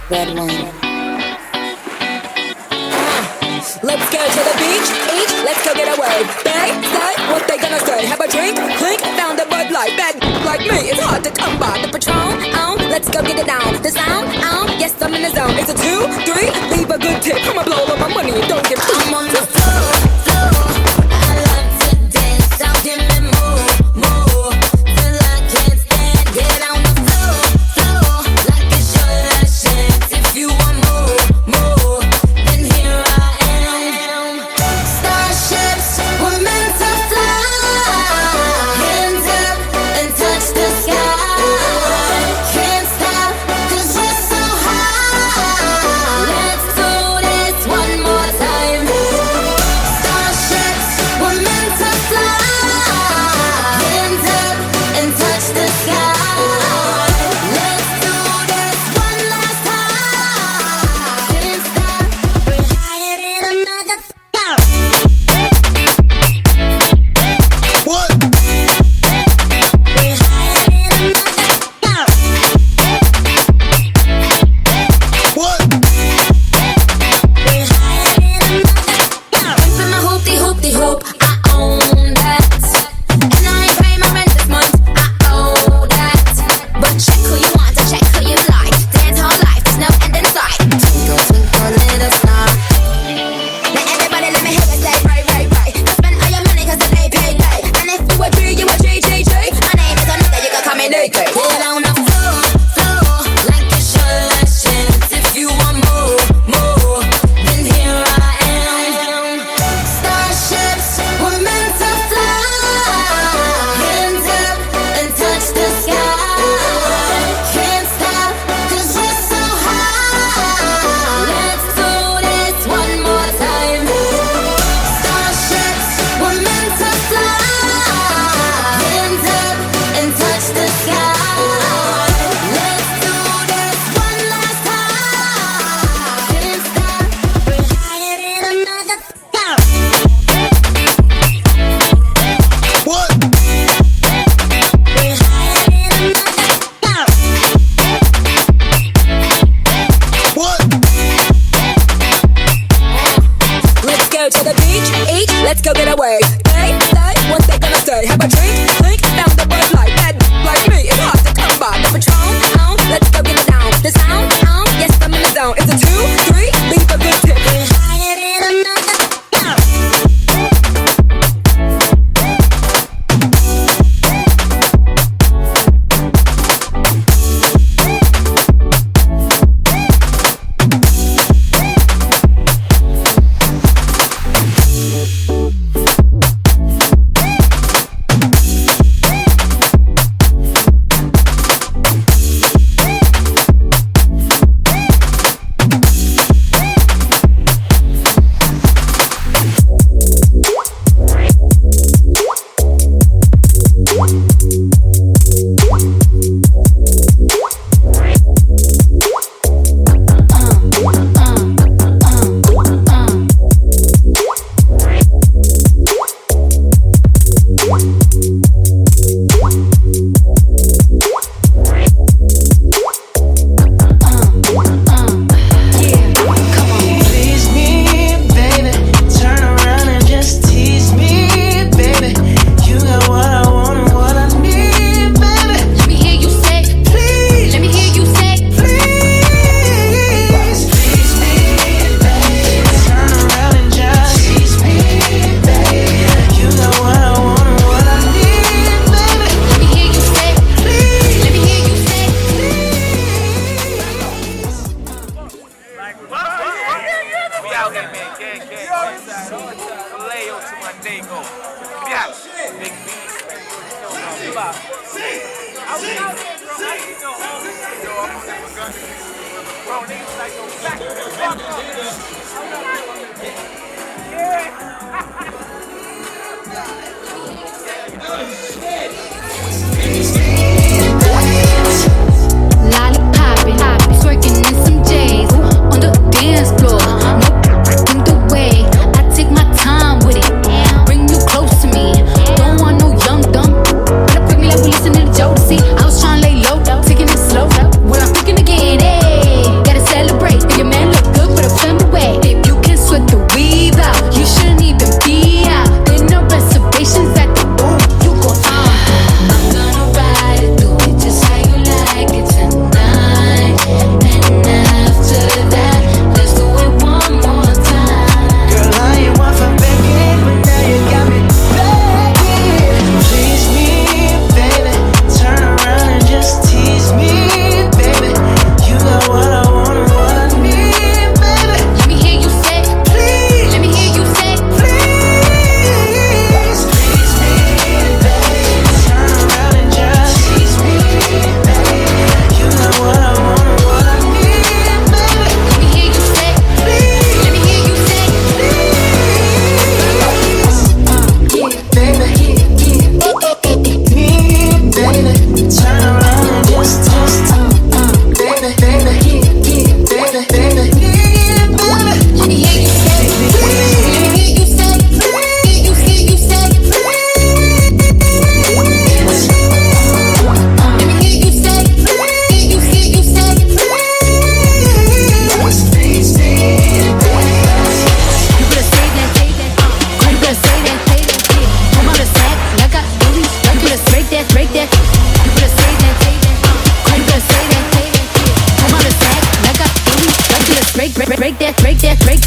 Red wine. Let's go to the beach, eat, let's go get a wave. They say what they gonna say. Have a drink, clink, found a Bud Light. Bad like me, it's hard to come by. The Patron, let's go get it down. The sound, yes I'm in the zone. It's a 2, 3, leave a good tip. I'ma blow all my money and don't give. I'm on the floor, floor. I love to dance, now give me more, till I can't stand. Get on the floor, floor, like it's your last chance. If you want more, then here I am. Starships were meant to fly. Hands up and touch the sky. Can't stop 'cause we're so high. Let's do this one more time.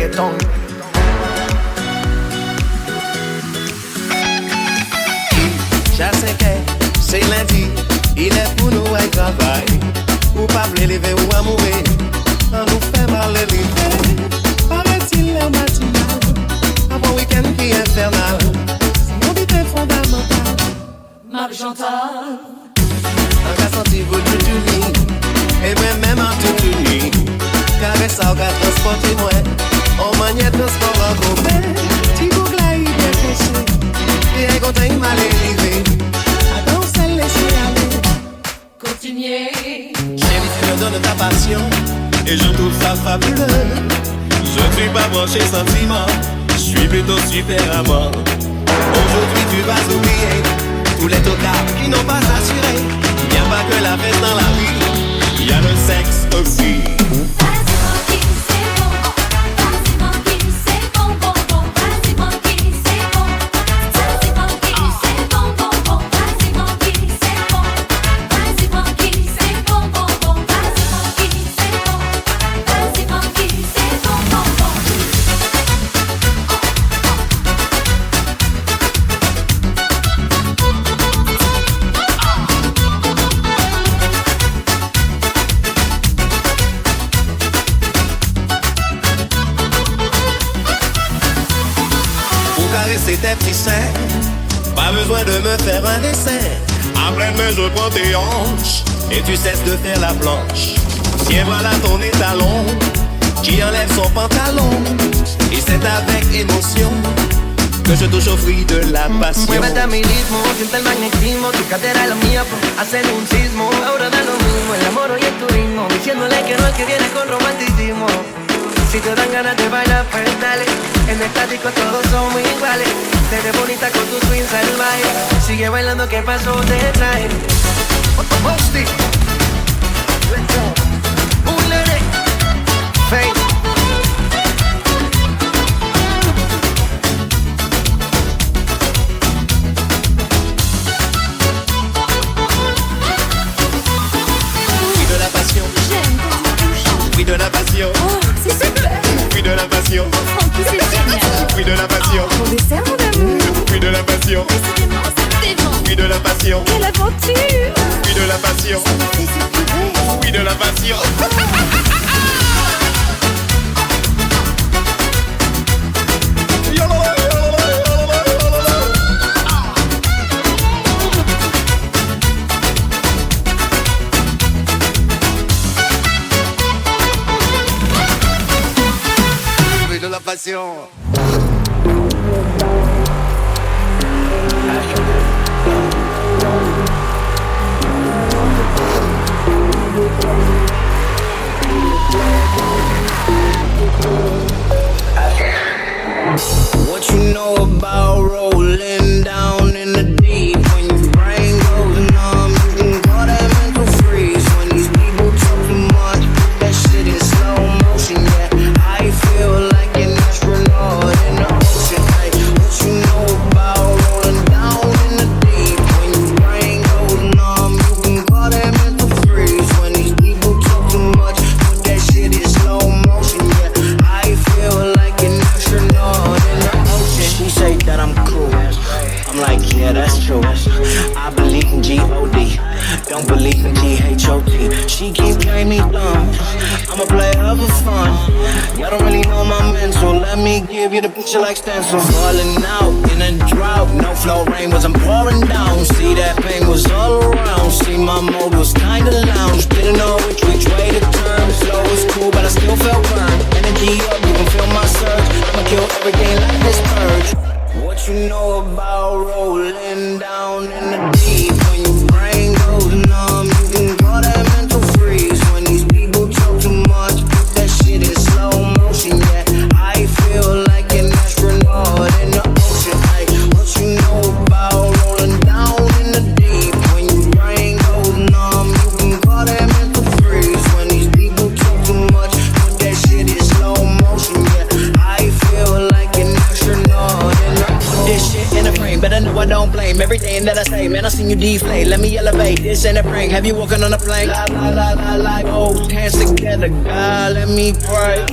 reggaeton. Chaque 5 c'est lundi, il est pour nous à travail. Ou pas me lever ou à mourir, on nous fait mal l'élever. Paraît-il le matinal, avant week-end qui est infernal. C'est mon but fondamental. Marie-Chantal, on a senti vous toute unie, et même en toute unie. Caresse ça, on a transporté moi, on maniait transport en gros. Petit boucle là, il est caché, et un content il m'a l'élevé. À danser, laisser aller. continuez. Chérie, tu me donnes ta passion, et je trouve ça fabuleux. Je ne suis pas branché sentiment, je suis plutôt super amant. Aujourd'hui tu vas oublier tous les tocards qui n'ont pas assuré. Il n'y a pas que la fête dans la vie, il y a le sexe aussi. Tes petits seins, pas besoin de me faire un dessin. En pleine main je prends tes hanches et tu cesses de faire la planche. Tiens voilà ton étalon qui enlève son pantalon. Et c'est avec émotion que je touche au fruit de la passion. Muévete a mi ritmo, siente el magnetismo. Tu cadera es la mía, hacen un sismo. Ahora da lo mismo, el amor y el turismo. Diciéndole que no es que viene con romanticismo. Si te dan ganas de bailar, pues dale. En estático todos somos iguales. Te ves bonita con tu swing salvaje. Sigue bailando, ¿qué pasó? Te traje Posty, Ulere, Faith. Fruit de la passion. J'aime quand tu touches. Fruit de la passion. Oh, c'est super. Fruit de la passion. Francky, c'est génial. Fruit de la passion. Mon dessert, mon amour. Fruit de la passion. Décidément, c'est dément. Fruit de la passion. Quelle aventure. Fruit de la passion. Ça me fait suspirer. Fruit de la passion. Fruit de la passion. What you know about rolling down in the deep? When your brain goes numb, you can call that mental freeze. When these people talk too much, put that shit in slow motion. Yeah, I feel like an astronaut in the ocean. Hey, what you know about rolling down in the deep? When your brain goes numb, you can call that mental freeze. When these people talk too much, put that shit in slow motion. Yeah, I feel like an astronaut in the ocean. She say that I'm cool. I'm like, yeah, that's true. I believe in G-O-D, don't believe in T-H-O-T. She keep playing me dumb, I'm a player for fun. Y'all don't really know my mental, let me give you the picture like stencil. Falling out in a drought, no flow rain wasn't pouring down. See that pain was all around, see my mode was kinda lounge. Didn't know which way to turn, flow was cool but I still felt burned. Energy up, you can feel my surge, I'ma kill everything like this purge. What you know about rolling down in the deep? When your brain goes numb, you can call that mental freeze. When these people talk too much, put that shit in slow motion. Yeah, I feel like an astronaut in the ocean. Ay, what you know about rolling down in the deep? When your brain goes numb, you can call that mental freeze. When these people talk too much, put that shit in slow motion. Yeah, I feel like an astronaut in the ocean. This shit in a frame, better know I don't blame everything that I say. Man, I seen you deflate. Let me elevate. This ain't a prank. Have you walking on a plane? La la la la la. Hold hands together, God, let me pray.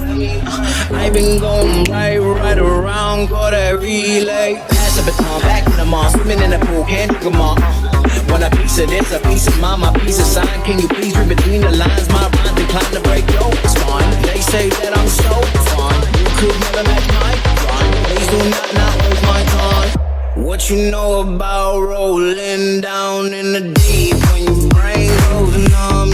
I been going right around, got that relay. Pass the baton, back to the mall, swimming in the pool, can't drink them all. Want a piece of this, a piece of mine, my piece of sign. Can you please read between the lines? My rhymes inclined to break your spine. They say that I'm so fine. You could never match my grind. Please do not waste my time. What you know about rolling down in the deep? When your brain goes numb,